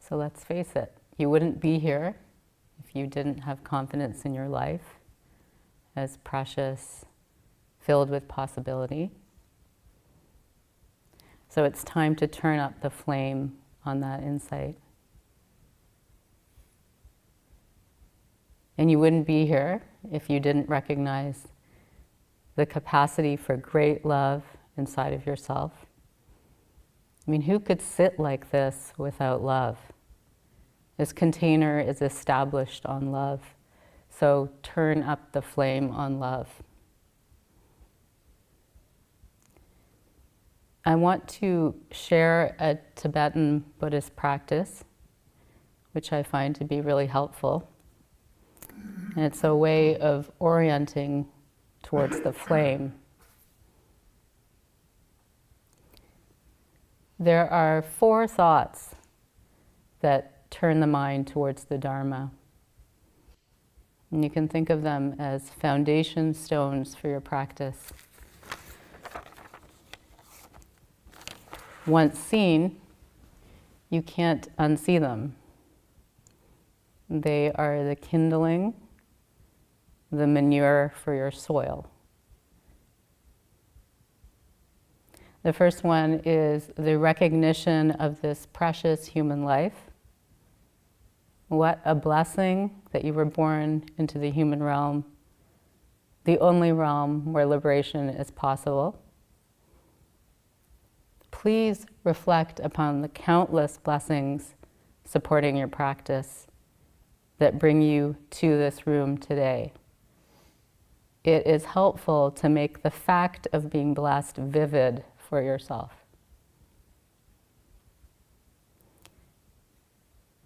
So let's face it, you wouldn't be here if you didn't have confidence in your life as precious, filled with possibility. So it's time to turn up the flame on that insight. And you wouldn't be here if you didn't recognize the capacity for great love inside of yourself. I mean, who could sit like this without love? This container is established on love. So turn up the flame on love. I want to share a Tibetan Buddhist practice, which I find to be really helpful. And it's a way of orienting towards the flame. There are 4 thoughts that turn the mind towards the Dharma. And you can think of them as foundation stones for your practice. Once seen, you can't unsee them. They are the kindling, the manure for your soil. The first one is the recognition of this precious human life. What a blessing that you were born into the human realm, the only realm where liberation is possible. Please reflect upon the countless blessings supporting your practice that bring you to this room today. It is helpful to make the fact of being blessed vivid for yourself.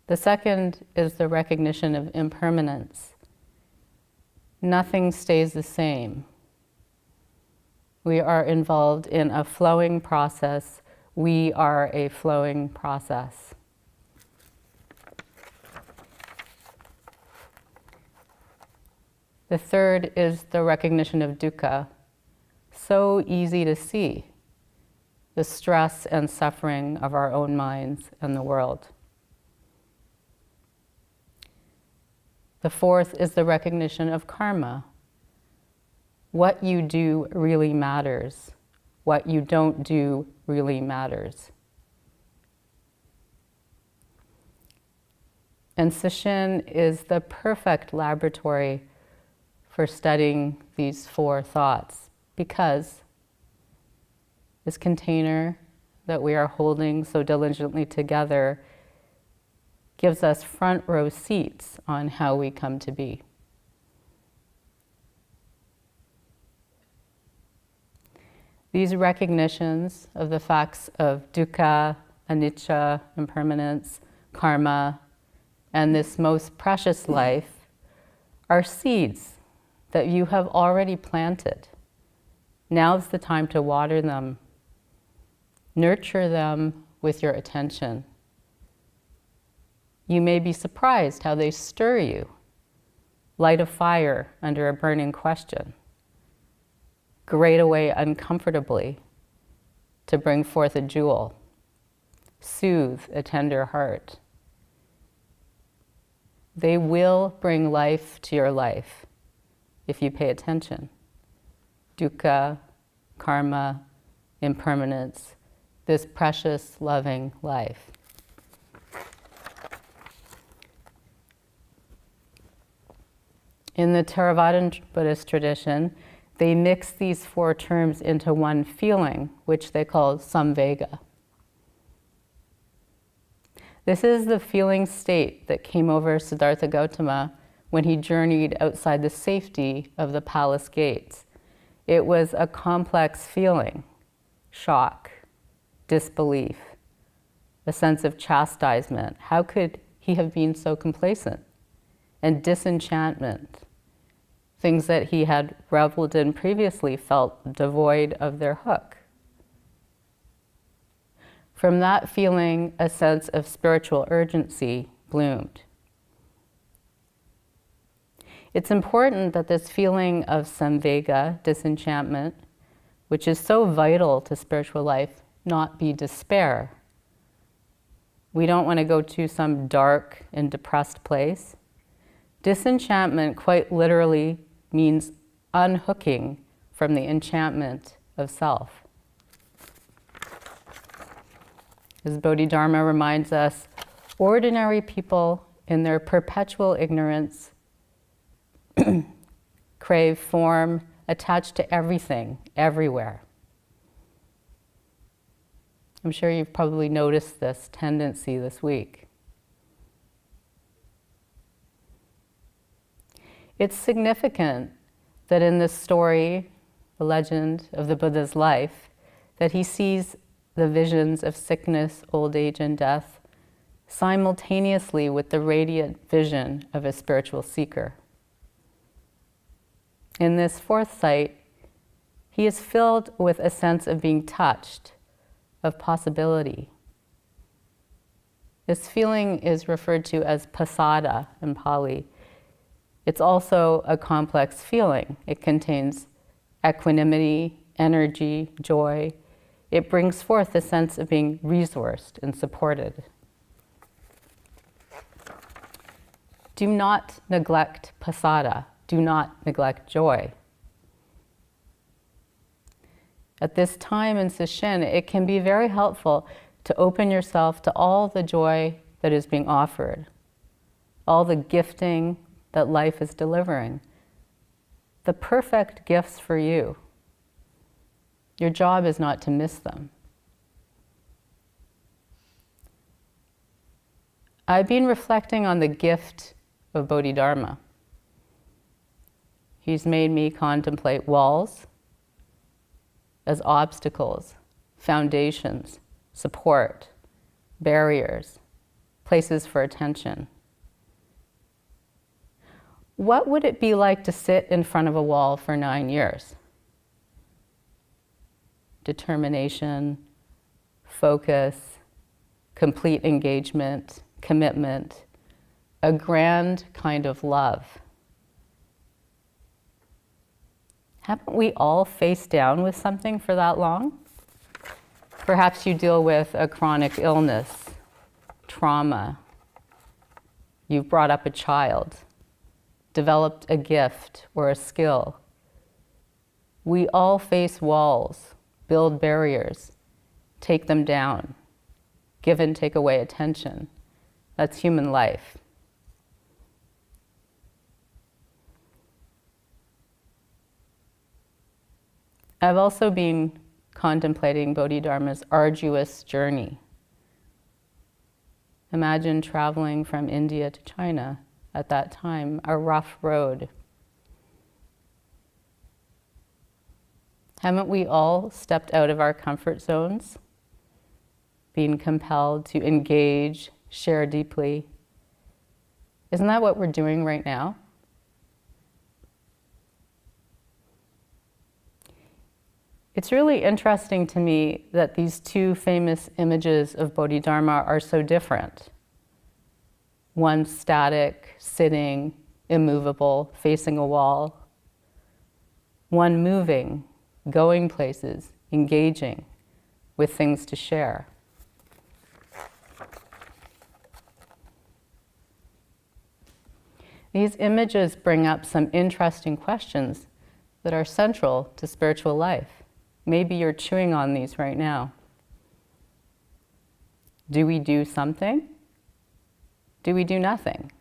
The second is the recognition of impermanence. Nothing stays the same. We are involved in a flowing process. We are a flowing process. The third is the recognition of dukkha. So easy to see, the stress and suffering of our own minds and the world. The fourth is the recognition of karma. What you do really matters. What you don't do really matters. And Sesshin is the perfect laboratory for studying these 4 thoughts, because this container that we are holding so diligently together gives us front row seats on how we come to be. These recognitions of the facts of dukkha, anicca, impermanence, karma, and this most precious life are seeds that you have already planted. Now's the time to water them. Nurture them with your attention. You may be surprised how they stir you. Light a fire under a burning question. Grate away uncomfortably to bring forth a jewel. Soothe a tender heart. They will bring life to your life if you pay attention. Dukkha, karma, impermanence, this precious, loving life. In the Theravadan Buddhist tradition, they mix these 4 terms into one feeling, which they call samvega. This is the feeling state that came over Siddhartha Gautama when he journeyed outside the safety of the palace gates. It was a complex feeling: shock, disbelief, a sense of chastisement. How could he have been so complacent? And disenchantment. Things that he had reveled in previously felt devoid of their hook. From that feeling, a sense of spiritual urgency bloomed. It's important that this feeling of samvega, disenchantment, which is so vital to spiritual life, not be despair. We don't want to go to some dark and depressed place. Disenchantment quite literally means unhooking from the enchantment of self. As Bodhidharma reminds us, ordinary people in their perpetual ignorance crave form, attached to everything, everywhere. I'm sure you've probably noticed this tendency this week. It's significant that in this story, the legend of the Buddha's life, that he sees the visions of sickness, old age, and death simultaneously with the radiant vision of a spiritual seeker. In this fourth sight, he is filled with a sense of being touched, of possibility. This feeling is referred to as pasada in Pali. It's also a complex feeling. It contains equanimity, energy, joy. It brings forth a sense of being resourced and supported. Do not neglect pasada. Do not neglect joy. At this time in Sesshin, it can be very helpful to open yourself to all the joy that is being offered, all the gifting that life is delivering, the perfect gifts for you. Your job is not to miss them. I've been reflecting on the gift of Bodhidharma. He's made me contemplate walls as obstacles, foundations, support, barriers, places for attention. What would it be like to sit in front of a wall for 9 years? Determination, focus, complete engagement, commitment, a grand kind of love. Haven't we all faced down with something for that long? Perhaps you deal with a chronic illness, trauma. You've brought up a child, developed a gift or a skill. We all face walls, build barriers, take them down, give and take away attention. That's human life. I've also been contemplating Bodhidharma's arduous journey. Imagine traveling from India to China at that time, a rough road. Haven't we all stepped out of our comfort zones, being compelled to engage, share deeply? Isn't that what we're doing right now? It's really interesting to me that these two famous images of Bodhidharma are so different. One static, sitting, immovable, facing a wall. One moving, going places, engaging, with things to share. These images bring up some interesting questions that are central to spiritual life. Maybe you're chewing on these right now. Do we do something? Do we do nothing?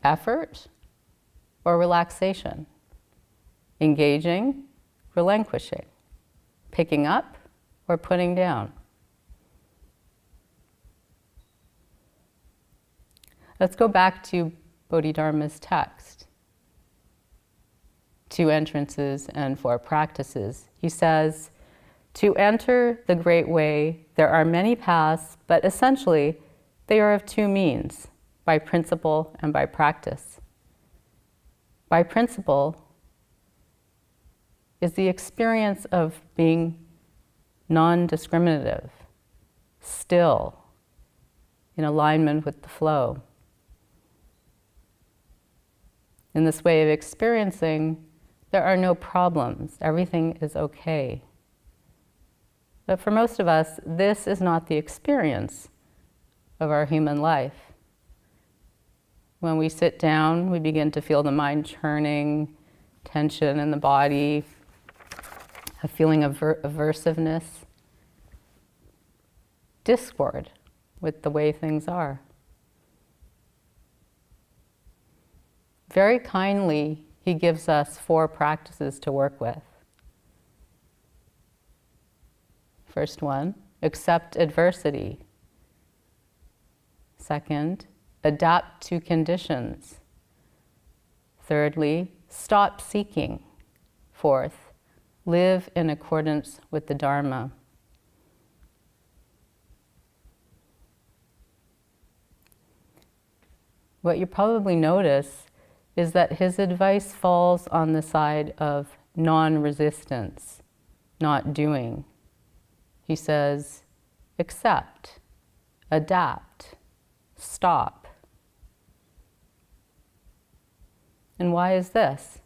Effort or relaxation? Engaging, relinquishing? Picking up or putting down? Let's go back to Bodhidharma's text. 2 entrances and 4 practices. He says, to enter the great way, there are many paths, but essentially, they are of 2 means, by principle and by practice. By principle is the experience of being non-discriminative, still, in alignment with the flow. In this way of experiencing, there are no problems. Everything is okay. But for most of us, this is not the experience of our human life. When we sit down, we begin to feel the mind churning, tension in the body, a feeling of aversiveness, discord with the way things are. Very kindly, he gives us 4 practices to work with. First one, accept adversity. Second, adapt to conditions. Thirdly, stop seeking. Fourth, live in accordance with the Dharma. What you probably notice is that his advice falls on the side of non-resistance, not doing. He says, accept, adapt, stop. And why is this?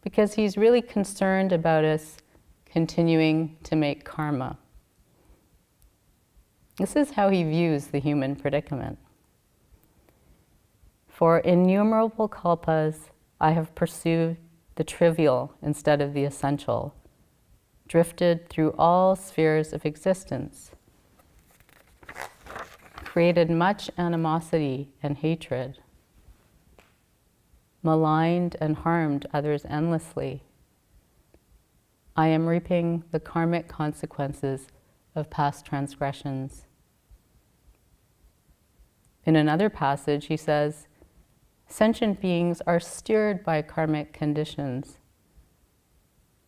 Because he's really concerned about us continuing to make karma. This is how he views the human predicament. For innumerable kalpas, I have pursued the trivial instead of the essential, drifted through all spheres of existence, created much animosity and hatred, maligned and harmed others endlessly. I am reaping the karmic consequences of past transgressions. In another passage, he says, sentient beings are steered by karmic conditions.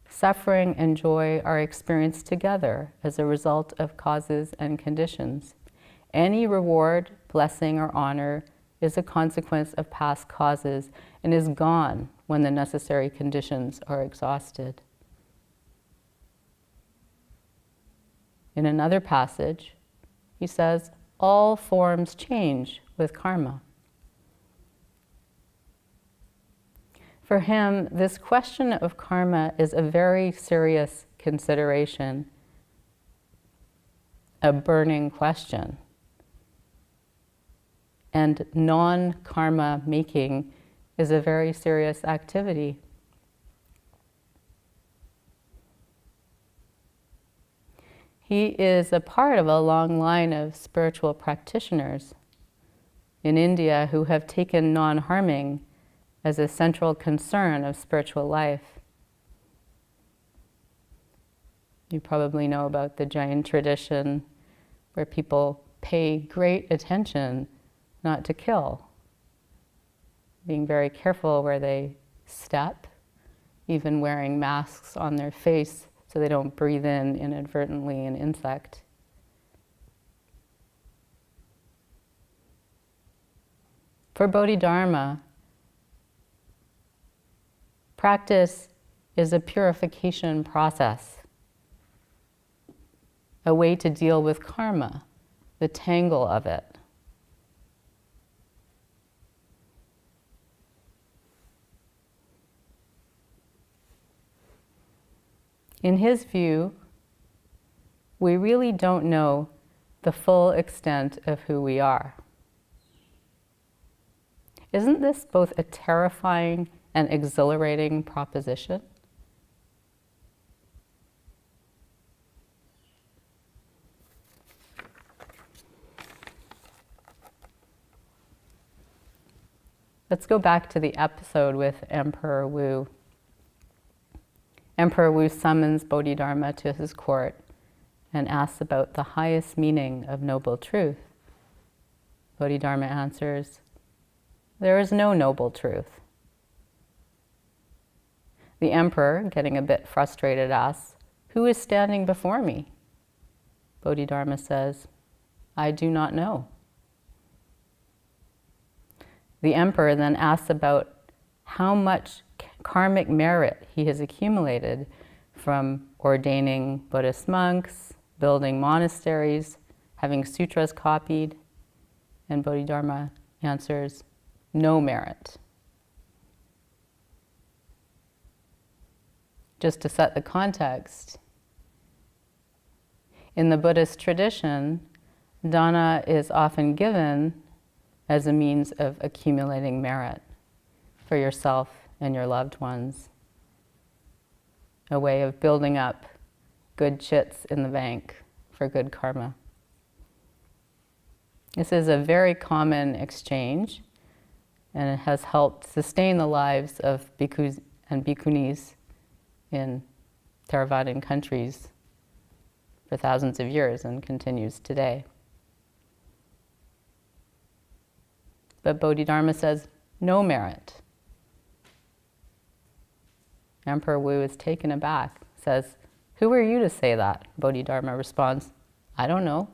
Suffering and joy are experienced together as a result of causes and conditions. Any reward, blessing, or honor is a consequence of past causes and is gone when the necessary conditions are exhausted. In another passage, he says, all forms change with karma. For him, this question of karma is a very serious consideration, a burning question. And non-karma making is a very serious activity. He is a part of a long line of spiritual practitioners in India who have taken non-harming as a central concern of spiritual life. You probably know about the Jain tradition where people pay great attention not to kill, being very careful where they step, even wearing masks on their face so they don't breathe in inadvertently an insect. For Bodhidharma, practice is a purification process, a way to deal with karma, the tangle of it. In his view, we really don't know the full extent of who we are. Isn't this both a terrifying and exhilarating proposition? Let's go back to the episode with Emperor Wu. Emperor Wu summons Bodhidharma to his court and asks about the highest meaning of noble truth. Bodhidharma answers, "There is no noble truth." The emperor, getting a bit frustrated, asks, "Who is standing before me?" Bodhidharma says, "I do not know." The emperor then asks about how much karmic merit he has accumulated from ordaining Buddhist monks, building monasteries, having sutras copied, and Bodhidharma answers, "No merit." Just to set the context, in the Buddhist tradition, Dana is often given as a means of accumulating merit for yourself and your loved ones, a way of building up good chits in the bank for good karma. This is a very common exchange, and it has helped sustain the lives of bhikkhus and bhikkhunis in Theravadan countries for thousands of years and continues today. But Bodhidharma says, no merit. Emperor Wu is taken aback, says, who are you to say that? Bodhidharma responds, I don't know.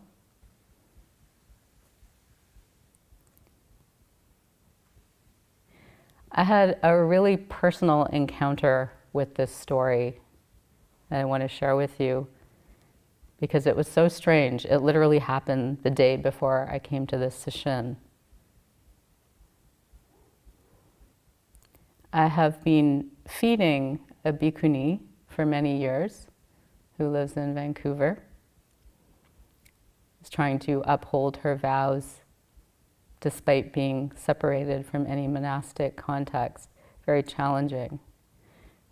I had a really personal encounter with this story that I want to share with you because it was so strange. It literally happened the day before I came to this sesshin. I have been feeding a bhikkhuni for many years who lives in Vancouver. Is trying to uphold her vows despite being separated from any monastic context. Very challenging.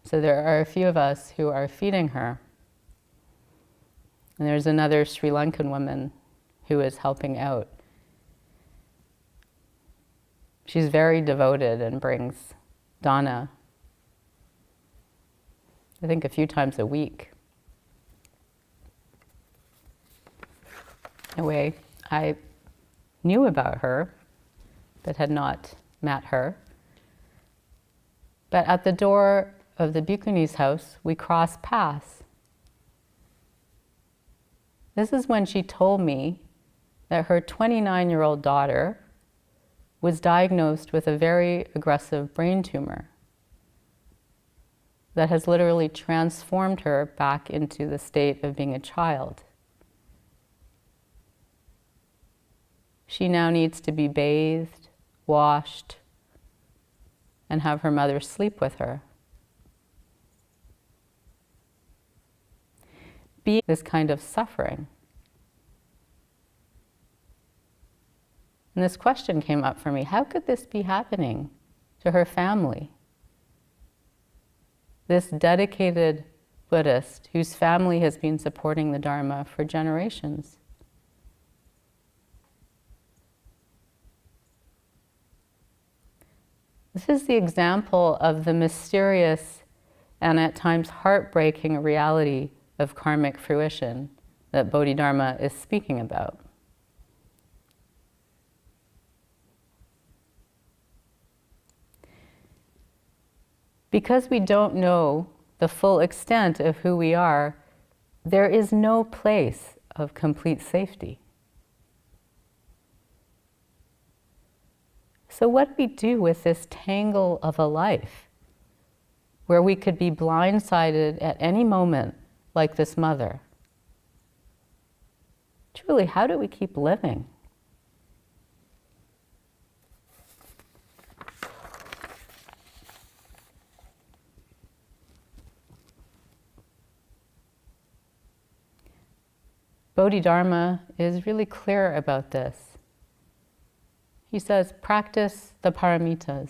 So there are a few of us who are feeding her. And there's another Sri Lankan woman who is helping out. She's very devoted and brings dana, I think a few times a week. Anyway, I knew about her, but had not met her. But at the door of the bhikkhuni's house, we crossed paths. This is when she told me that her 29-year-old daughter was diagnosed with a very aggressive brain tumor that has literally transformed her back into the state of being a child. She now needs to be bathed, washed, and have her mother sleep with her. Being this kind of suffering. And this question came up for me, how could this be happening to her family? This dedicated Buddhist whose family has been supporting the Dharma for generations. This is the example of the mysterious and at times heartbreaking reality of karmic fruition that Bodhidharma is speaking about. Because we don't know the full extent of who we are, there is no place of complete safety. So what do we do with this tangle of a life where we could be blindsided at any moment like this mother? Truly, how do we keep living? Bodhidharma is really clear about this. He says, practice the paramitas,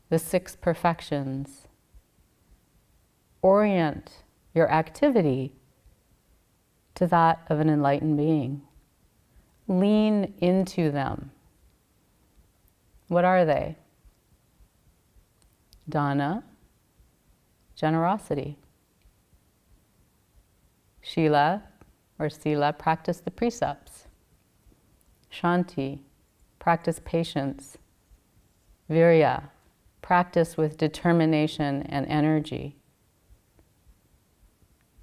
the 6 perfections. Orient your activity to that of an enlightened being. Lean into them. What are they? Dana, generosity. Shila, or sila, practice the precepts. Shanti, practice patience. Virya, practice with determination and energy.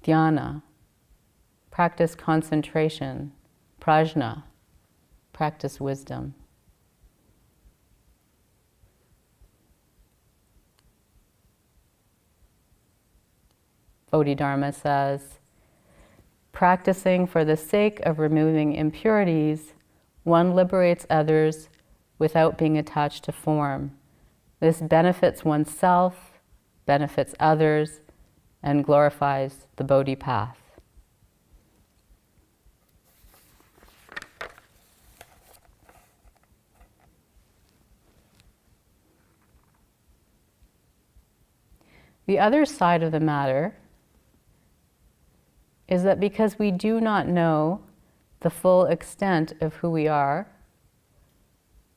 Dhyana, practice concentration. Prajna, practice wisdom. Bodhidharma says, practicing for the sake of removing impurities, one liberates others without being attached to form. This benefits oneself, benefits others, and glorifies the Bodhi path. The other side of the matter is that because we do not know the full extent of who we are,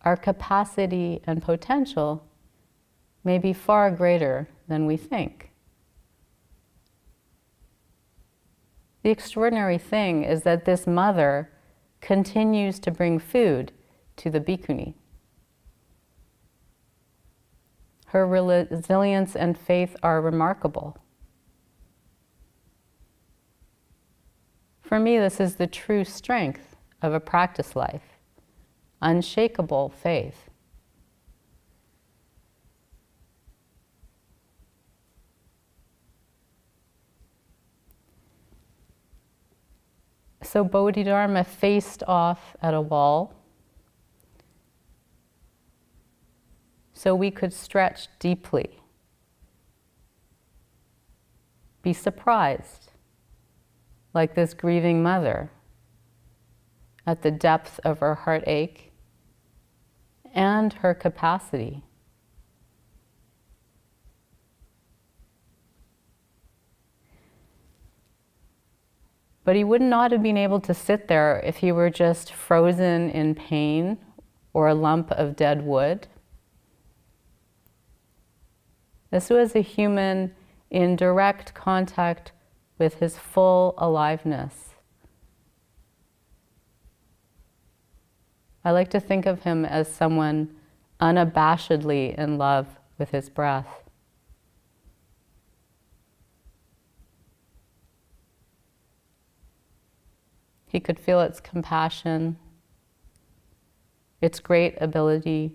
our capacity and potential may be far greater than we think. The extraordinary thing is that this mother continues to bring food to the bhikkhuni. Her resilience and faith are remarkable. For me, this is the true strength of a practice life, unshakable faith. So Bodhidharma faced off at a wall so we could stretch deeply, be surprised, like this grieving mother, at the depth of her heartache and her capacity. But he would not have been able to sit there if he were just frozen in pain or a lump of dead wood. This was a human in direct contact with his full aliveness. I like to think of him as someone unabashedly in love with his breath. He could feel its compassion, its great ability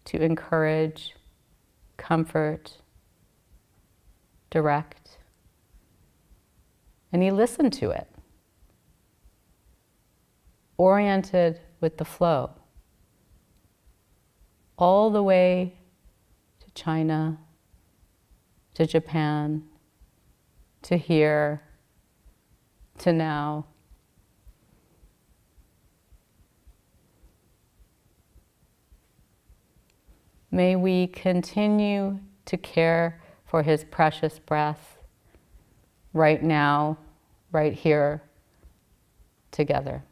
to encourage, comfort, direct. And he listened to it, oriented with the flow, all the way to China, to Japan, to here, to now. May we continue to care for his precious breath right now, right here, together.